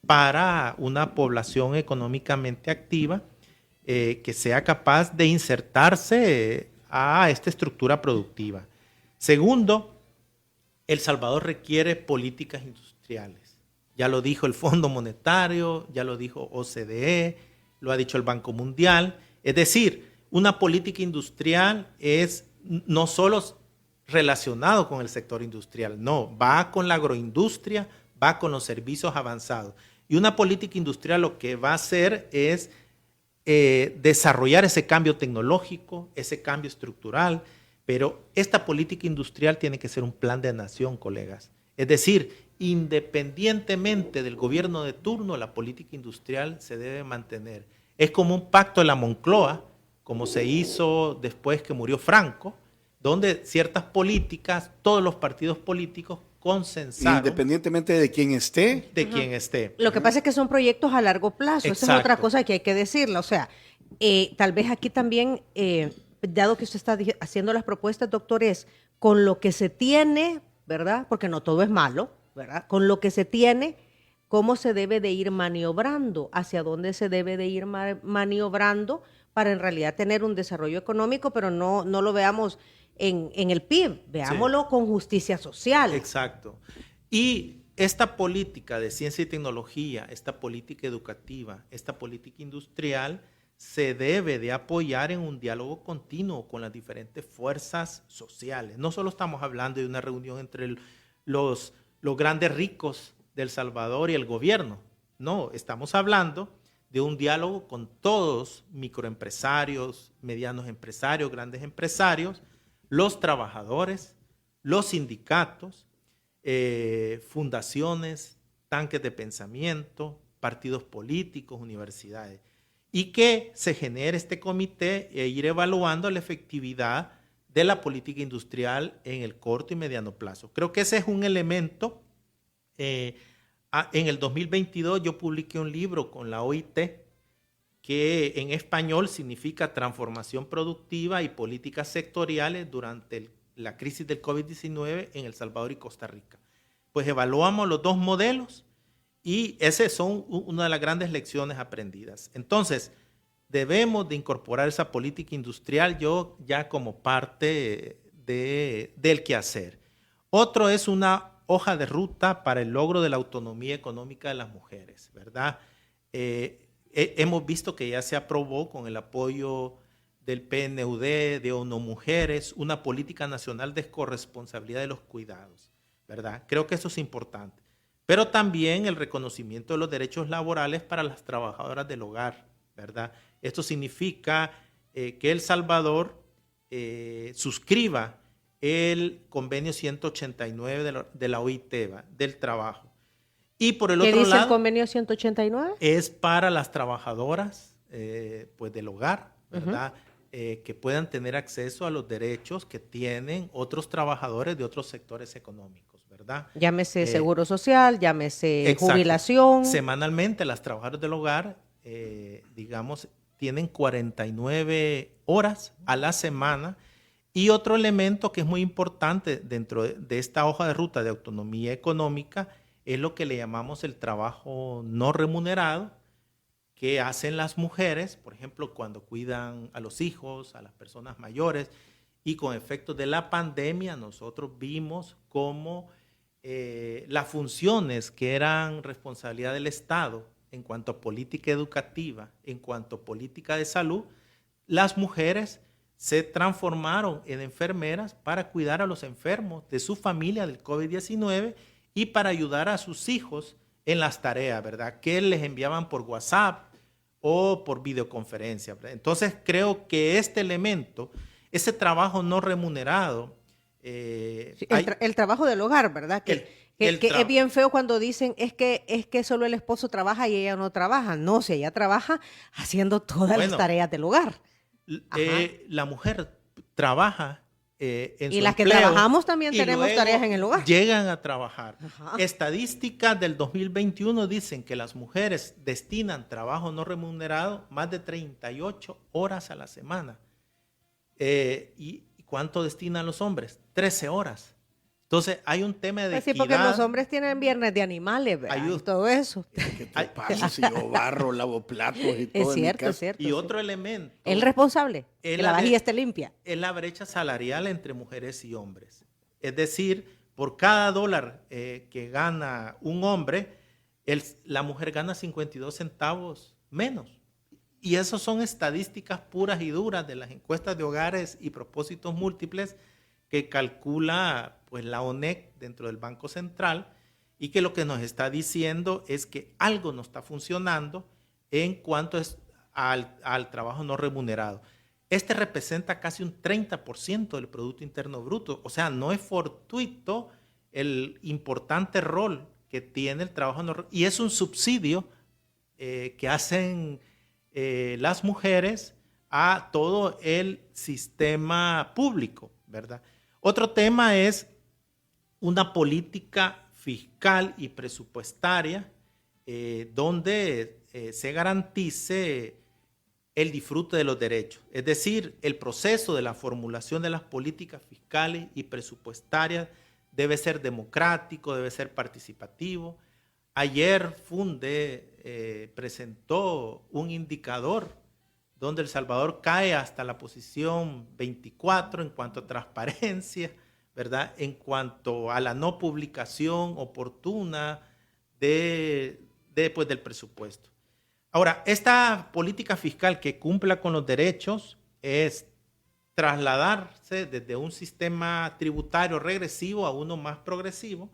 para una población económicamente activa que sea capaz de insertarse a esta estructura productiva. Segundo, El Salvador requiere políticas industriales. Ya lo dijo el Fondo Monetario, ya lo dijo OCDE, lo ha dicho el Banco Mundial. Es decir, una política industrial es no solo relacionado con el sector industrial, no, va con la agroindustria, va con los servicios avanzados. Y una política industrial lo que va a hacer es desarrollar ese cambio tecnológico, ese cambio estructural, pero esta política industrial tiene que ser un plan de nación, colegas. Es decir, independientemente del gobierno de turno, la política industrial se debe mantener. Es como un pacto de la Moncloa, como se hizo después que murió Franco, donde ciertas políticas, todos los partidos políticos consensaron. Independientemente de quién esté. De quien esté. Lo que pasa es que son proyectos a largo plazo. Exacto. Esa es otra cosa que hay que decirla. O sea, tal vez aquí también, dado que usted está haciendo las propuestas, doctor, es con lo que se tiene, ¿verdad? Porque no todo es malo, ¿verdad? Con lo que se tiene, cómo se debe de ir maniobrando, hacia dónde se debe de ir maniobrando para en realidad tener un desarrollo económico, pero no lo veamos en el PIB, veámoslo sí, con justicia social. Exacto. Y esta política de ciencia y tecnología, esta política educativa, esta política industrial, se debe de apoyar en un diálogo continuo con las diferentes fuerzas sociales. No solo estamos hablando de una reunión entre los grandes ricos de El Salvador y el gobierno, no, estamos hablando de un diálogo con todos, microempresarios, medianos empresarios, grandes empresarios, los trabajadores, los sindicatos, fundaciones, tanques de pensamiento, partidos políticos, universidades, y que se genere este comité e ir evaluando la efectividad de la política industrial en el corto y mediano plazo. Creo que ese es un elemento. En el 2022 yo publiqué un libro con la OIT que en español significa Transformación Productiva y Políticas Sectoriales durante la crisis del COVID-19 en El Salvador y Costa Rica. Pues evaluamos los dos modelos y esas son una de las grandes lecciones aprendidas. Entonces, debemos de incorporar esa política industrial yo ya como parte del quehacer. Otro es una hoja de ruta para el logro de la autonomía económica de las mujeres, ¿verdad? Hemos visto que ya se aprobó con el apoyo del PNUD, de ONU Mujeres, una política nacional de corresponsabilidad de los cuidados, ¿verdad? Creo que eso es importante. pero también el reconocimiento de los derechos laborales para las trabajadoras del hogar, ¿verdad? Esto significa que El Salvador suscriba el convenio 189 de la OIT, del trabajo. Y por el ¿Qué otro dice lado, el convenio 189? es para las trabajadoras pues del hogar, ¿verdad? Que puedan tener acceso a los derechos que tienen otros trabajadores de otros sectores económicos, ¿verdad? Llámese seguro social, llámese Exacto. jubilación. Semanalmente las trabajadoras del hogar, digamos, tienen 49 horas a la semana. Y otro elemento que es muy importante dentro de esta hoja de ruta de autonomía económica es lo que le llamamos el trabajo no remunerado, que hacen las mujeres, por ejemplo, cuando cuidan a los hijos, a las personas mayores, y con efectos de la pandemia nosotros vimos cómo las funciones que eran responsabilidad del Estado en cuanto a política educativa, en cuanto a política de salud, las mujeres se transformaron en enfermeras para cuidar a los enfermos de su familia del COVID-19 y para ayudar a sus hijos en las tareas, ¿verdad? Que les enviaban por WhatsApp o por videoconferencia, ¿verdad? Entonces creo que este elemento, ese trabajo no remunerado, Sí, el trabajo del hogar, ¿verdad? Que es bien feo cuando dicen es que solo el esposo trabaja y ella no trabaja. No, si ella trabaja haciendo todas las tareas del hogar. La mujer trabaja en su y las que empleo, trabajamos también y tenemos luego tareas en el hogar. Llegan a trabajar. Ajá. Estadísticas del 2021 dicen que las mujeres destinan trabajo no remunerado más de 38 horas a la semana. ¿Y cuánto destinan los hombres? 13 horas. Entonces hay un tema de Sí, equidad. porque los hombres tienen viernes de animales, ¿verdad? Y todo eso. ¿Qué te pasa si yo barro, lavo platos y todo? Es cierto, es cierto. Y otro elemento. El responsable, que la vajilla esté limpia. Es la brecha salarial entre mujeres y hombres. Es decir, por cada dólar que gana un hombre, la mujer gana 52 centavos menos. Y esas son estadísticas puras y duras de las encuestas de hogares y propósitos múltiples que calcula pues la ONEC dentro del Banco Central, y que lo que nos está diciendo es que algo no está funcionando en cuanto al trabajo no remunerado. Este representa casi un 30% del Producto Interno Bruto, o sea, no es fortuito el importante rol que tiene el trabajo no remunerado, y es un subsidio que hacen las mujeres a todo el sistema público, ¿verdad? Otro tema es una política fiscal y presupuestaria donde se garantice el disfrute de los derechos. Es decir, el proceso de la formulación de las políticas fiscales y presupuestarias debe ser democrático, debe ser participativo. Ayer Funde presentó un indicador donde El Salvador cae hasta la posición 24 en cuanto a transparencia, ¿verdad? En cuanto a la no publicación oportuna del presupuesto. Ahora, esta política fiscal que cumpla con los derechos es trasladarse desde un sistema tributario regresivo a uno más progresivo,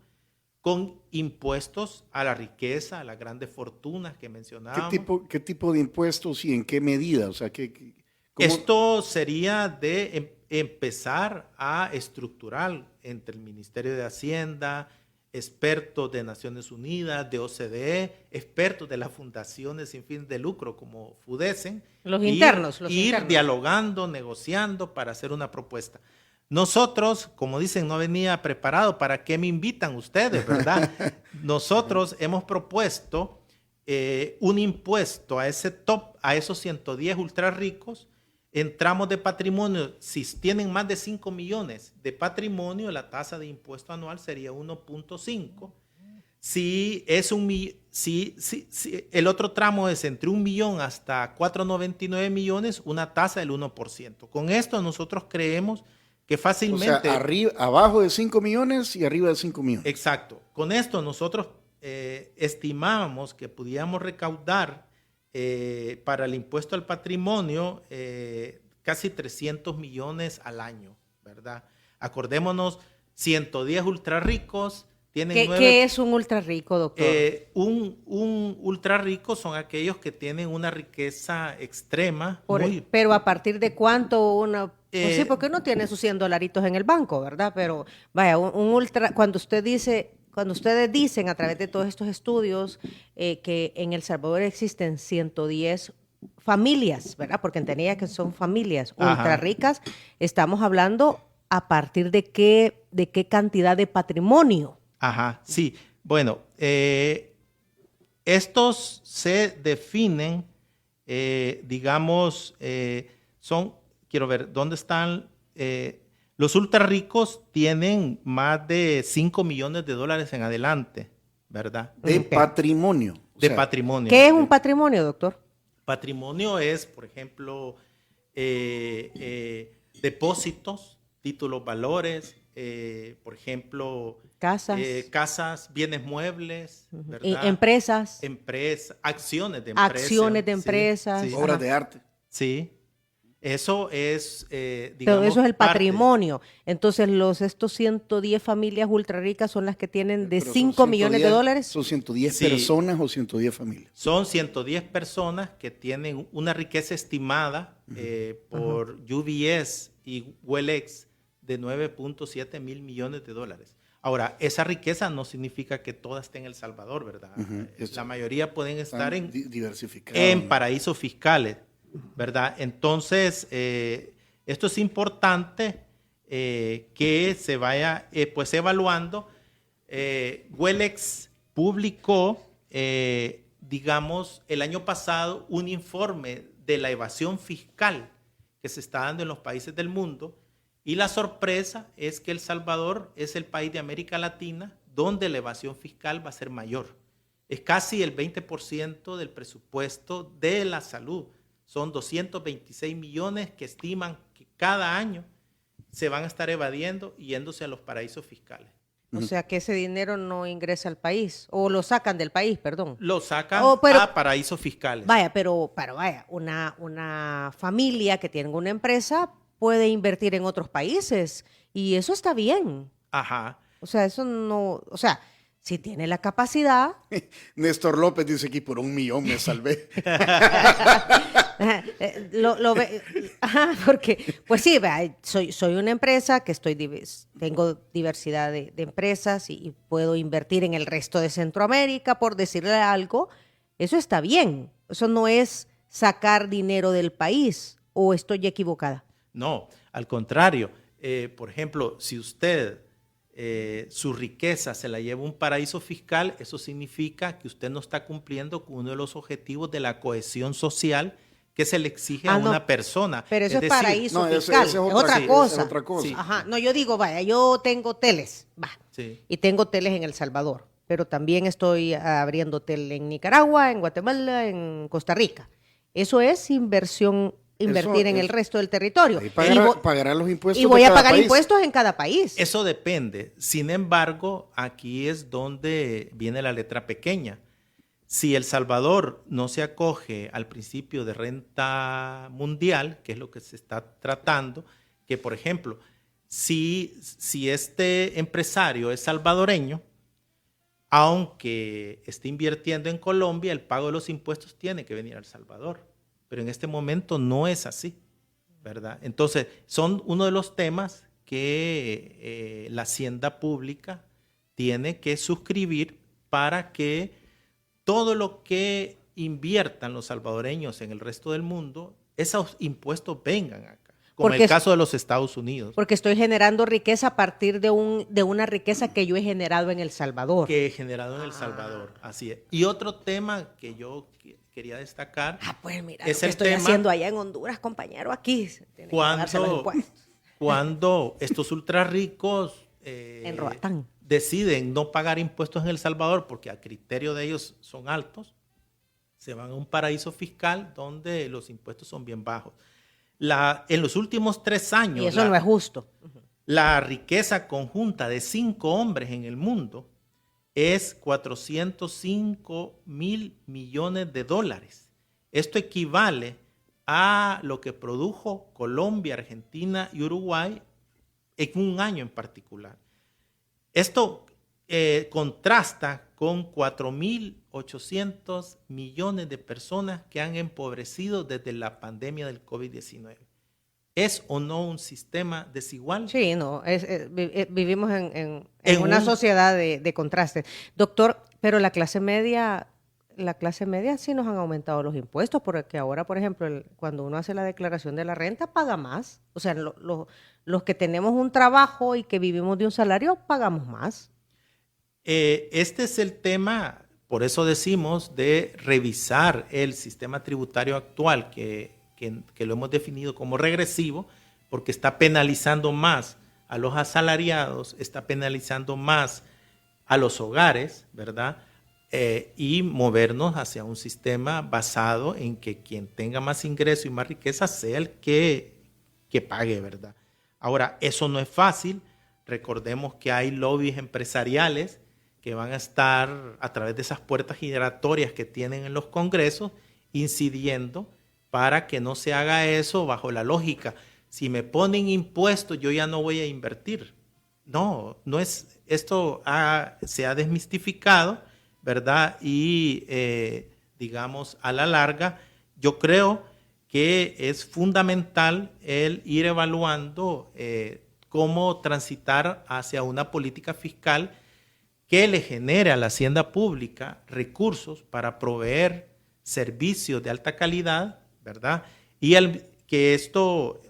con impuestos a la riqueza, a las grandes fortunas que mencionábamos. ¿Qué tipo de impuestos y en qué medida? O sea, esto sería de empezar a estructurar entre el Ministerio de Hacienda, expertos de Naciones Unidas, de OCDE, expertos de las fundaciones sin fin de lucro como FUDESEN, los internos. Dialogando, negociando para hacer una propuesta. Nosotros, como dicen, no venía preparado. ¿Para qué me invitan ustedes, verdad? Nosotros hemos propuesto un impuesto a esos 110 ultra ricos en tramos de patrimonio. Si tienen más de 5 millones de patrimonio, la tasa de impuesto anual sería 1.5. Si el otro tramo es entre 1 millón hasta 4.99 millones, una tasa del 1%. Con esto nosotros creemos que fácilmente... O sea, abajo de 5 millones y arriba de 5 millones. Exacto. Con esto nosotros estimábamos que podíamos recaudar para el impuesto al patrimonio casi 300 millones al año, ¿verdad? Acordémonos, 110 ultra ricos, tienen ¿Qué es un ultra rico, doctor? Un ultra rico son aquellos que tienen una riqueza extrema. Pero ¿a partir de cuánto una...? Pues sí, porque uno tiene sus $100 en el banco, ¿verdad? Pero vaya, un ultra... Cuando ustedes dicen a través de todos estos estudios que en El Salvador existen 110 familias, ¿verdad? Porque entendía que son familias ultra ricas, estamos hablando a partir de qué cantidad de patrimonio. Ajá, sí. Bueno, estos se definen, quiero ver, ¿dónde están? Los ultra ricos tienen más de $5 millones en adelante, ¿verdad? De patrimonio. De patrimonio. ¿Qué es un patrimonio, doctor? Patrimonio es, por ejemplo, depósitos, títulos, valores, por ejemplo, casas, bienes muebles, ¿verdad? Empresas. Acciones de empresas. Acciones de empresas. Sí. Obras de arte. Sí. Eso es, Pero eso es el patrimonio. Entonces, estos 110 familias ultra ricas son las que tienen de 5 millones de dólares. ¿Son 110 personas o 110 familias? Son 110 personas que tienen una riqueza estimada por UBS y WellEx de 9.7 mil millones de dólares. Ahora, esa riqueza no significa que toda esté en El Salvador, ¿verdad? La mayoría pueden estar en paraísos fiscales, ¿verdad? Entonces, esto es importante que se vaya pues evaluando. WellEx publicó, digamos, el año pasado un informe de la evasión fiscal que se está dando en los países del mundo, y la sorpresa es que El Salvador es el país de América Latina donde la evasión fiscal va a ser mayor. Es casi el 20% del presupuesto de la salud. Son 226 millones que estiman que cada año se van a estar evadiendo y yéndose a los paraísos fiscales. O sea, que ese dinero no ingresa al país, o lo sacan del país, perdón. Lo sacan a paraísos fiscales. Vaya, pero vaya, una familia que tiene una empresa puede invertir en otros países y eso está bien. Ajá. O sea, eso no, o sea, si tiene la capacidad. Néstor López dice aquí, por 1 millón me salvé. Porque, pues sí, soy una empresa que tengo diversidad de empresas y puedo invertir en el resto de Centroamérica, por decirle algo. Eso está bien. Eso no es sacar dinero del país, ¿o estoy equivocada? No, al contrario. Por ejemplo, si usted su riqueza se la lleva a un paraíso fiscal, eso significa que usted no está cumpliendo con uno de los objetivos de la cohesión social que se le exige a una persona. Pero eso es decir, paraíso fiscal, es otra cosa. Es otra cosa. Sí. Ajá. No, yo digo, vaya, yo tengo hoteles, y tengo hoteles en El Salvador, pero también estoy abriendo hotel en Nicaragua, en Guatemala, en Costa Rica. Eso es invertir en el resto del territorio. Y pagará los impuestos y voy a pagar impuestos en cada país. Eso depende. Sin embargo, aquí es donde viene la letra pequeña. Si El Salvador no se acoge al principio de renta mundial, que es lo que se está tratando, que por ejemplo, si este empresario es salvadoreño, aunque esté invirtiendo en Colombia, el pago de los impuestos tiene que venir a El Salvador. Pero en este momento no es así, ¿verdad? Entonces, son uno de los temas que la hacienda pública tiene que suscribir para que todo lo que inviertan los salvadoreños en el resto del mundo, esos impuestos vengan acá, como en el caso de los Estados Unidos. Porque estoy generando riqueza a partir de una riqueza que yo he generado en El Salvador. Que he generado en El Salvador, así es. Y otro tema que yo quería destacar. Pues mira, es lo que estoy haciendo allá en Honduras, compañero, aquí. Cuando estos ultra ricos en Roatán deciden no pagar impuestos en El Salvador porque a criterio de ellos son altos, se van a un paraíso fiscal donde los impuestos son bien bajos. En los últimos 3 años. Y eso no es justo. La riqueza conjunta de 5 hombres en el mundo es 405 mil millones de dólares. Esto equivale a lo que produjo Colombia, Argentina y Uruguay en un año en particular. Esto contrasta con 4.800 millones de personas que han empobrecido desde la pandemia del COVID-19. ¿Es o no un sistema desigual? Sí, no, vivimos en una sociedad de contrastes. Doctor, pero la clase media sí nos han aumentado los impuestos, porque ahora, por ejemplo, cuando uno hace la declaración de la renta, paga más. O sea, los que tenemos un trabajo y que vivimos de un salario, pagamos más. Este es el tema, por eso decimos, de revisar el sistema tributario actual, que lo hemos definido como regresivo, porque está penalizando más a los asalariados, está penalizando más a los hogares, ¿verdad? Y movernos hacia un sistema basado en que quien tenga más ingreso y más riqueza sea el que pague, ¿verdad? Ahora, eso no es fácil. Recordemos que hay lobbies empresariales que van a estar a través de esas puertas giratorias que tienen en los congresos, incidiendo para que no se haga eso bajo la lógica. Si me ponen impuestos, yo ya no voy a invertir. No es, esto se ha desmistificado, ¿verdad? Y digamos, a la larga, yo creo que es fundamental el ir evaluando cómo transitar hacia una política fiscal que le genere a la hacienda pública recursos para proveer servicios de alta calidad, ¿verdad? Y que estos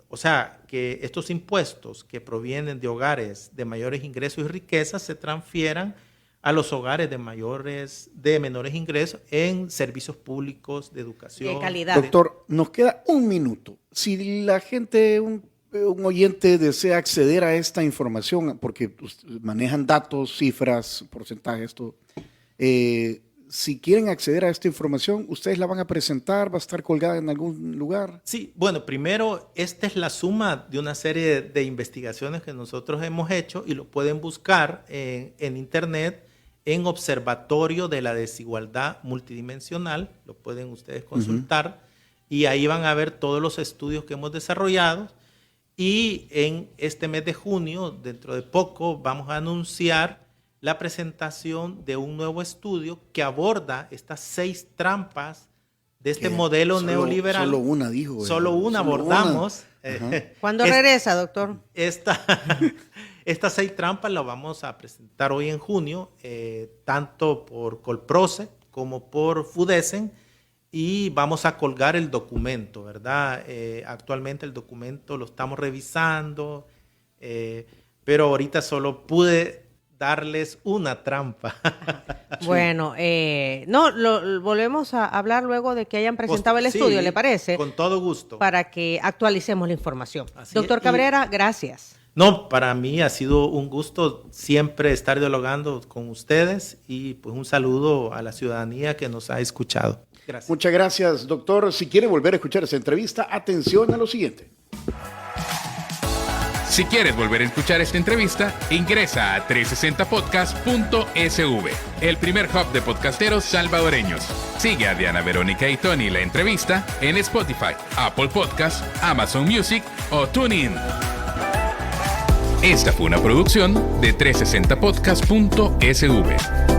impuestos que provienen de hogares de mayores ingresos y riquezas se transfieran a los hogares de menores ingresos en servicios públicos de educación. De calidad. Doctor, nos queda un minuto. Si la gente, un oyente desea acceder a esta información, porque manejan datos, cifras, porcentajes, todo, si quieren acceder a esta información, ¿ustedes la van a presentar? ¿Va a estar colgada en algún lugar? Sí, bueno, primero, esta es la suma de una serie de investigaciones que nosotros hemos hecho y lo pueden buscar en internet, en Observatorio de la Desigualdad Multidimensional, lo pueden ustedes consultar, y ahí van a ver todos los estudios que hemos desarrollado. Y en este mes de junio, dentro de poco, vamos a anunciar la presentación de un nuevo estudio que aborda estas 6 trampas de este modelo neoliberal. Solo una dijo. Solo una abordamos. ¿Cuándo regresa, doctor? Estas 6 trampas las vamos a presentar hoy en junio, tanto por Colproce como por FUDESEN, y vamos a colgar el documento, ¿verdad? Actualmente el documento lo estamos revisando, pero ahorita solo pude darles una trampa. Bueno, volvemos a hablar luego de que hayan presentado el estudio, ¿le parece? Con todo gusto. Para que actualicemos la información. Así Doctor Cabrera, gracias. No, para mí ha sido un gusto siempre estar dialogando con ustedes y pues un saludo a la ciudadanía que nos ha escuchado. Gracias. Muchas gracias, doctor. Si quiere volver a escuchar esta entrevista, atención a lo siguiente. Si quieres volver a escuchar esta entrevista, ingresa a 360podcast.sv, el primer hub de podcasteros salvadoreños. Sigue a Diana, Verónica y Tony la entrevista en Spotify, Apple Podcasts, Amazon Music o TuneIn. Esta fue una producción de 360podcast.sv.